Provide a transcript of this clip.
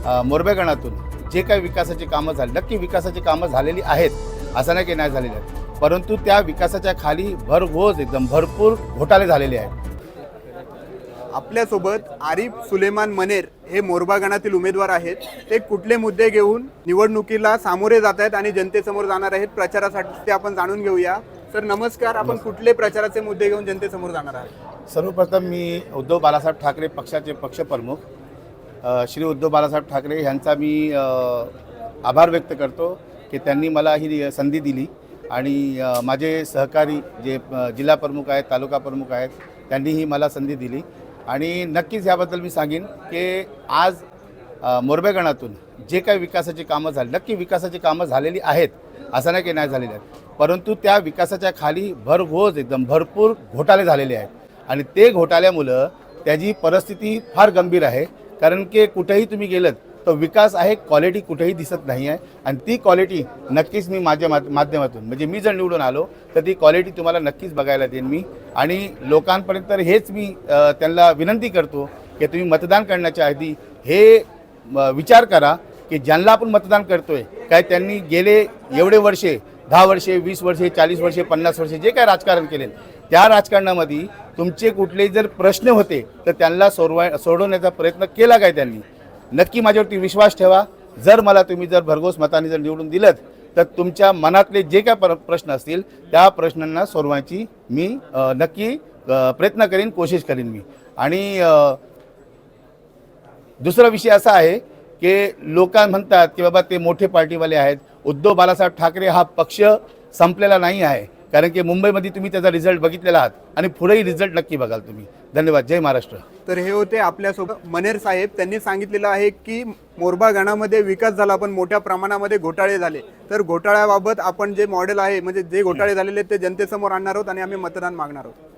मोरबे गणातून जे काही विकासाची कामं झाली, नक्की विकासाची कामं झालेली आहेत, असं नाही की नाही झालेली आहेत, परंतु त्या विकासाच्या खाली भरघोस एकदम भरपूर घोटाळे झालेले आहेत. आपल्यासोबत आरिफ सुलेमान मनेर हे मोरबा गणातील उमेदवार आहेत. ते कुठले मुद्दे घेऊन निवडणुकीला सामोरे जात आहेत आणि जनतेसमोर जाणार आहेत प्रचारासाठी ते आपण जाणून घेऊया. सर नमस्कार, आपण कुठले प्रचाराचे मुद्दे घेऊन जनतेसमोर जाणार आहात? सर्वप्रथम मी उद्धव बाळासाहेब ठाकरे पक्षाचे पक्षप्रमुख श्री उद्धव बाळासाहेब ठाकरे यांचा मी आभार व्यक्त करतो की त्यांनी मला ही संधी दिली आणि माझे सहकारी जे जिल्हा प्रमुख आहेत, तालुका प्रमुख आहेत, त्यांनीही मला संधी दिली आणि नक्कीच याबद्दल मी सांगेन की आज मोरबे गणातून जे काही विकासाची कामं झाली, नक्की विकासाची कामं झालेली आहेत, असं नाही की नाही झालेली आहेत, परंतु त्या विकासाच्या खाली भरघोस एकदम भरपूर घोटाळे झालेले आहेत आणि ते घोटाळ्यामुळं त्याची परिस्थिती फार गंभीर आहे. कारण की कुठेही तुम्ही गेलात तो विकास आहे, क्वालिटी कुठेही दिसत नाही आहे आणि ती क्वालिटी नक्कीच मी माझ्या माध्यमातून म्हणजे मी जर निवडून आलो तर ती क्वालिटी तुम्हाला नक्कीच बघायला देईन मी. आणि लोकांपर्यंत हेच मी त्यांना विनंती करतो की तुम्ही मतदान करण्याच्या आधी हे विचार करा की ज्यांना आपण मतदान करतोय काय त्यांनी गेले एवढे वर्षे 10 वर्षे 20 वर्षे 40 वर्षे 50 वर्षे जे काय राजकारण केले त्या राजकारणामध्ये तुमचे कुठलेही जर प्रश्न होते तर त्यांना सोडवण्याचा प्रयत्न केला काय त्यांनी? नक्की माझ्यावरती विश्वास ठेवा. जर मला तुम्ही जर भरघोस मताने जर निवडून दिलं तर तुमच्या मनातले जे काय प्रश्न असतील त्या प्रश्नांना सोडवायची मी नक्की प्रयत्न करीन, कोशिश करीन मी. आणि दुसरा विषय असा आहे की लोक म्हणतात की बाबा ते मोठे पार्टीवाले आहेत. उद्धव बाळासाहेब ठाकरे हा पक्ष संपलेला नाही आहे, कारण की मुंबईमध्ये तुम्ही त्याचा रिझल्ट बघितलेला आहात आणि पुढेही रिझल्ट नक्की बघाल तुम्ही. धन्यवाद. जय महाराष्ट्र. तर हे होते आपल्यासोबत मनेर साहेब. त्यांनी सांगितलेलं आहे की मोरबा गणामध्ये विकास झाला पण मोठ्या प्रमाणामध्ये घोटाळे झाले. तर घोटाळ्याबाबत आपण जे मॉडेल आहे म्हणजे जे घोटाळे झालेले ते जनतेसमोर आणणार आहोत आणि आम्ही मतदान मागणार आहोत.